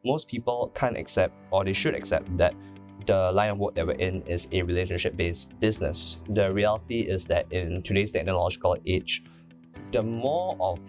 most people can't accept, or they should accept, that the line of work that we're in is a relationship-based business. The reality is that in today's technological age, the more of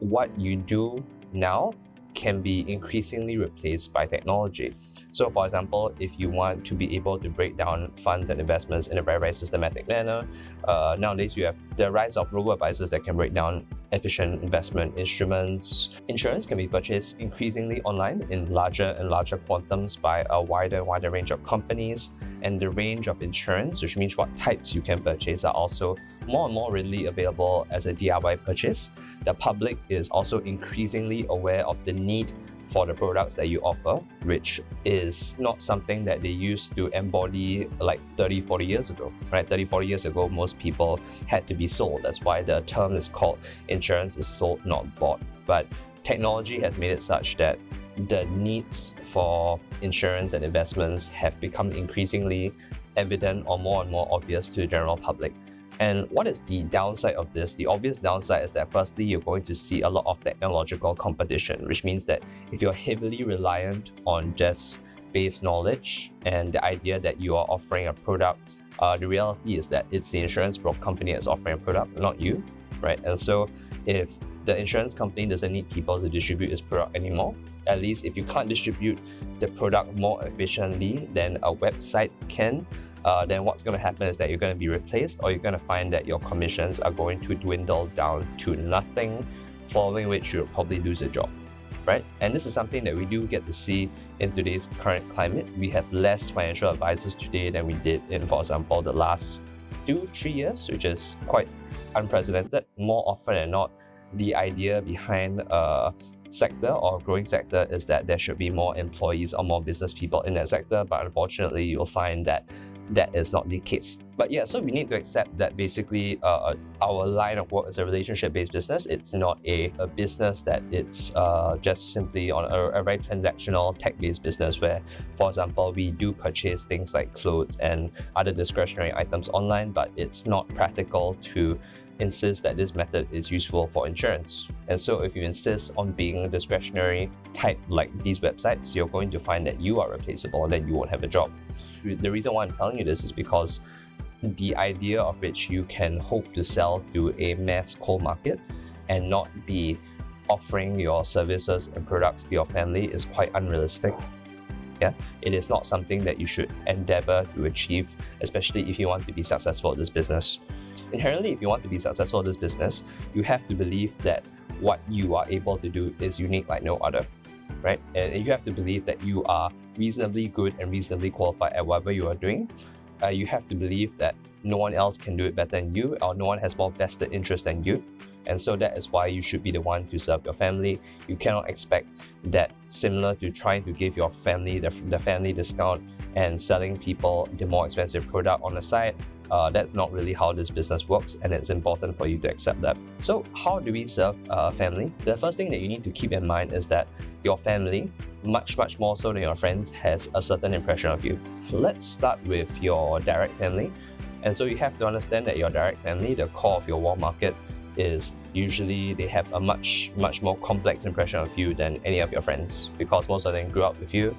what you do now can be increasingly replaced by technology. So for example, if you want to be able to break down funds and investments in a very, very systematic manner, nowadays you have the rise of robo-advisors that can break down efficient investment instruments. Insurance can be purchased increasingly online in larger and larger quantums by a wider and wider range of companies, and the range of insurance, which means what types you can purchase, are also more and more readily available as a DIY purchase. The public is also increasingly aware of the need for the products that you offer, which is not something that they used to embody like 30-40 years ago, right? 30-40 years ago, most people had to be sold. That's why the term is called insurance is sold, not bought. But technology has made it such that the needs for insurance and investments have become increasingly evident or more and more obvious to the general public. And what is the downside of this? The obvious downside is that firstly, you're going to see a lot of technological competition, which means that if you're heavily reliant on just base knowledge and the idea that you are offering a product, the reality is that it's the insurance company that's offering a product, not you, right? And so if the insurance company doesn't need people to distribute its product anymore, at least if you can't distribute the product more efficiently than a website can, then what's going to happen is that you're going to be replaced, or you're going to find that your commissions are going to dwindle down to nothing, following which you'll probably lose a job, right? And this is something that we do get to see in today's current climate. We have less financial advisors today than we did in, for example, the last 2-3 years, which is quite unprecedented. More often than not, the idea behind a sector or a growing sector is that there should be more employees or more business people in that sector, but unfortunately, you'll find that that is not the case. But yeah, so we need to accept that basically our line of work is a relationship-based business. It's not a business that it's just simply on a very transactional tech-based business where, for example, we do purchase things like clothes and other discretionary items online, but it's not practical to insist that this method is useful for insurance. And so if you insist on being a discretionary type like these websites, you're going to find that you are replaceable and then you won't have a job. The reason why I'm telling you this is because the idea of which you can hope to sell to a mass cold market and not be offering your services and products to your family is quite unrealistic. Yeah, it is not something that you should endeavor to achieve, especially if you want to be successful at this business. Inherently, if you want to be successful at this business, you have to believe that what you are able to do is unique like no other, right? And you have to believe that you are reasonably good and reasonably qualified at whatever you are doing. You have to believe that no one else can do it better than you, or no one has more vested interest than you. And so that is why you should be the one to serve your family. You cannot expect that, similar to trying to give your family the family discount and selling people the more expensive product on the side, that's not really how this business works, and it's important for you to accept that. So how do we serve a family? The first thing that you need to keep in mind is that your family, much more so than your friends, has a certain impression of you. So let's start with your direct family. And so you have to understand that your direct family, the core of your warm market, is usually they have a much more complex impression of you than any of your friends, because most of them grew up with you.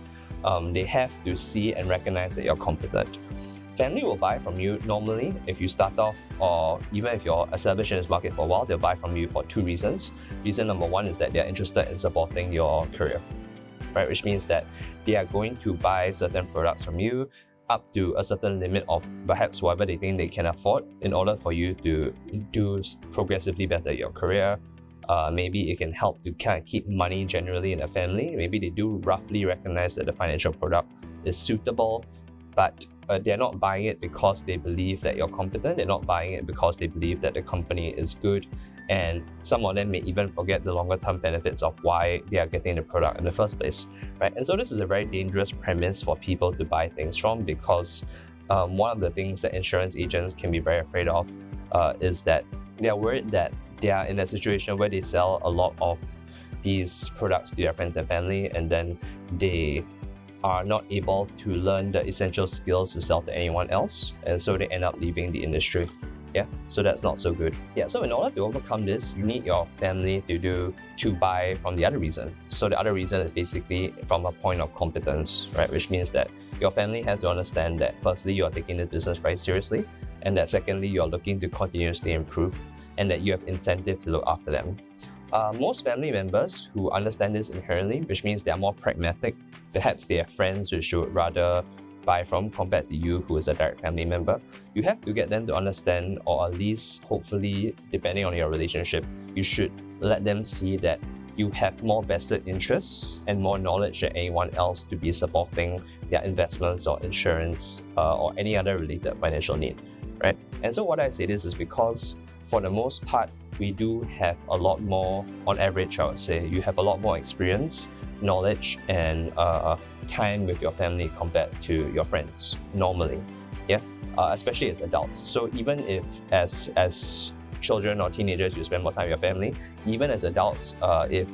They have to see and recognize that you're competent. Family will buy from you normally if you start off, or even if you're established in this market for a while, they'll buy from you for 2 reasons. Reason number 1 is that they're interested in supporting your career, right? Which means that they are going to buy certain products from you up to a certain limit of perhaps whatever they think they can afford in order for you to do progressively better your career. Maybe it can help to kind of keep money generally in a family. Maybe they do roughly recognize that the financial product is suitable, but they're not buying it because they believe that you're competent. They're not buying it because they believe that the company is good. And some of them may even forget the longer term benefits of why they are getting the product in the first place, right? And so this is a very dangerous premise for people to buy things from, because one of the things that insurance agents can be very afraid of is that they are worried that they are in a situation where they sell a lot of these products to their friends and family, and then they are not able to learn the essential skills to sell to anyone else, and so they end up leaving the industry. Yeah, so that's not so good. Yeah, so in order to overcome this, you need your family to buy from the other reason. So the other reason is basically from a point of competence, right? Which means that your family has to understand that firstly, you are taking this business very seriously, and that secondly, you're looking to continuously improve, and that you have incentive to look after them. Most family members who understand this inherently, which means they are more pragmatic, perhaps they have friends which should rather buy from compared to you who is a direct family member, you have to get them to understand, or at least hopefully, depending on your relationship, you should let them see that you have more vested interests and more knowledge than anyone else to be supporting their investments or insurance or any other related financial need, right? And so what I say this is because for the most part, we do have a lot more, on average, I would say, you have a lot more experience, knowledge, and time with your family compared to your friends normally, yeah, especially as adults. So even if as children or teenagers you spend more time with your family, even as adults, if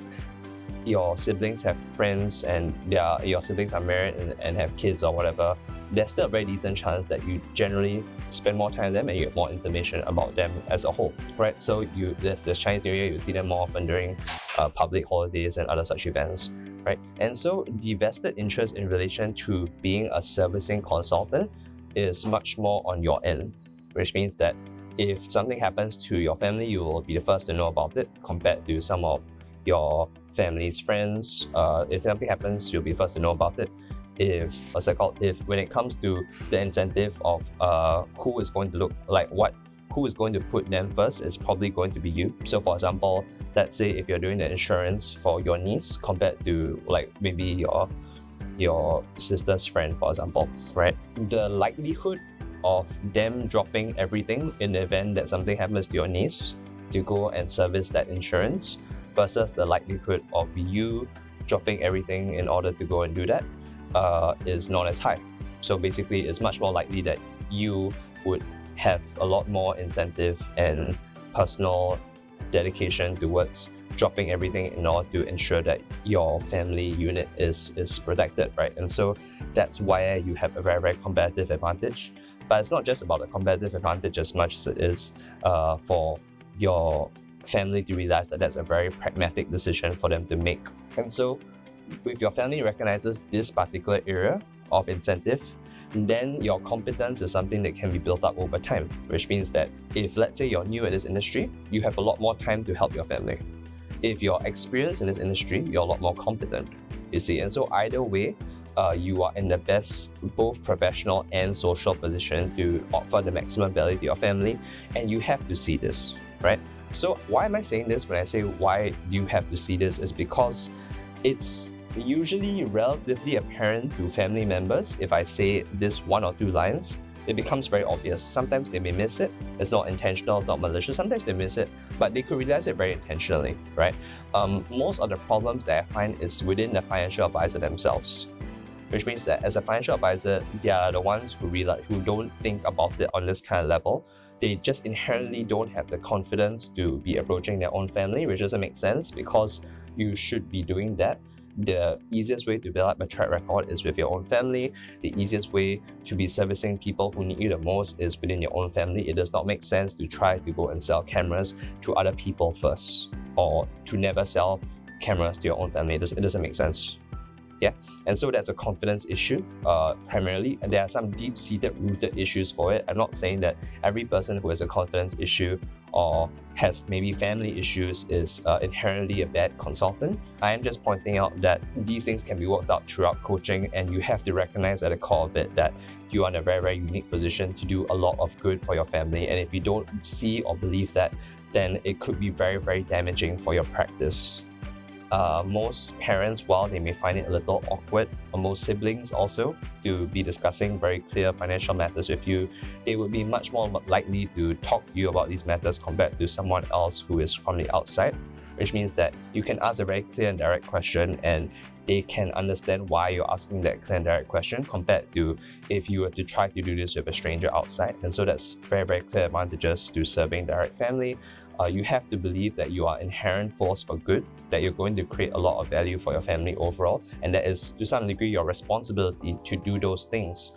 your siblings have friends and your siblings are married and have kids or whatever, there's still a very decent chance that you generally spend more time with them and you have more information about them as a whole, right? So there's Chinese New Year, you see them more often during public holidays and other such events, right? And so the vested interest in relation to being a servicing consultant is much more on your end, which means that if something happens to your family, you will be the first to know about it compared to some of your family's friends. If something happens, you'll be first to know about it. If when it comes to the incentive of who is going to look like what, who is going to put them first is probably going to be you. So for example, let's say if you're doing the insurance for your niece compared to like maybe your sister's friend, for example, right? The likelihood of them dropping everything in the event that something happens to your niece to go and service that insurance versus the likelihood of you dropping everything in order to go and do that is not as high. So basically, it's much more likely that you would have a lot more incentive and personal dedication towards dropping everything in order to ensure that your family unit is protected, right? And so that's why you have a very, very competitive advantage. But it's not just about the competitive advantage as much as it is for your family to realize that that's a very pragmatic decision for them to make. And so if your family recognizes this particular area of incentive, then your competence is something that can be built up over time, which means that if, let's say, you're new at this industry, you have a lot more time to help your family. If you're experienced in this industry, you're a lot more competent, you see. And so either way, you are in the best both professional and social position to offer the maximum value to your family, and you have to see this, right? So why am I saying this? When I say why you have to see this is because it's usually relatively apparent to family members. If I say this one or two lines, it becomes very obvious. Sometimes they may miss it. It's not intentional, it's not malicious. Sometimes they miss it, but they could realize it very intentionally, right? Most of the problems that I find is within the financial advisor themselves, which means that as a financial advisor, they are the ones who don't think about it on this kind of level. They just inherently don't have the confidence to be approaching their own family, which doesn't make sense because you should be doing that. The easiest way to build up a track record is with your own family. The easiest way to be servicing people who need you the most is within your own family. It does not make sense to try to go and sell cameras to other people first, or to never sell cameras to your own family. It doesn't make sense. Yeah, and so that's a confidence issue primarily, and there are some deep-seated rooted issues for it. I'm not saying that every person who has a confidence issue or has maybe family issues is inherently a bad consultant. I am just pointing out that these things can be worked out throughout coaching, and you have to recognize at the core of it that you are in a very, very unique position to do a lot of good for your family. And if you don't see or believe that, then it could be very, very damaging for your practice. Most parents, while they may find it a little awkward, or most siblings also, to be discussing very clear financial matters with you, they would be much more likely to talk to you about these matters compared to someone else who is from the outside, which means that you can ask a very clear and direct question and they can understand why you're asking that clear and direct question compared to if you were to try to do this with a stranger outside. And so that's very, very clear advantages to serving direct family. You have to believe that you are inherent force for good, that you're going to create a lot of value for your family overall, and that is to some degree your responsibility to do those things.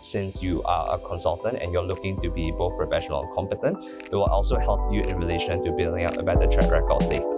Since you are a consultant and you're looking to be both professional and competent, it will also help you in relation to building up a better track record later.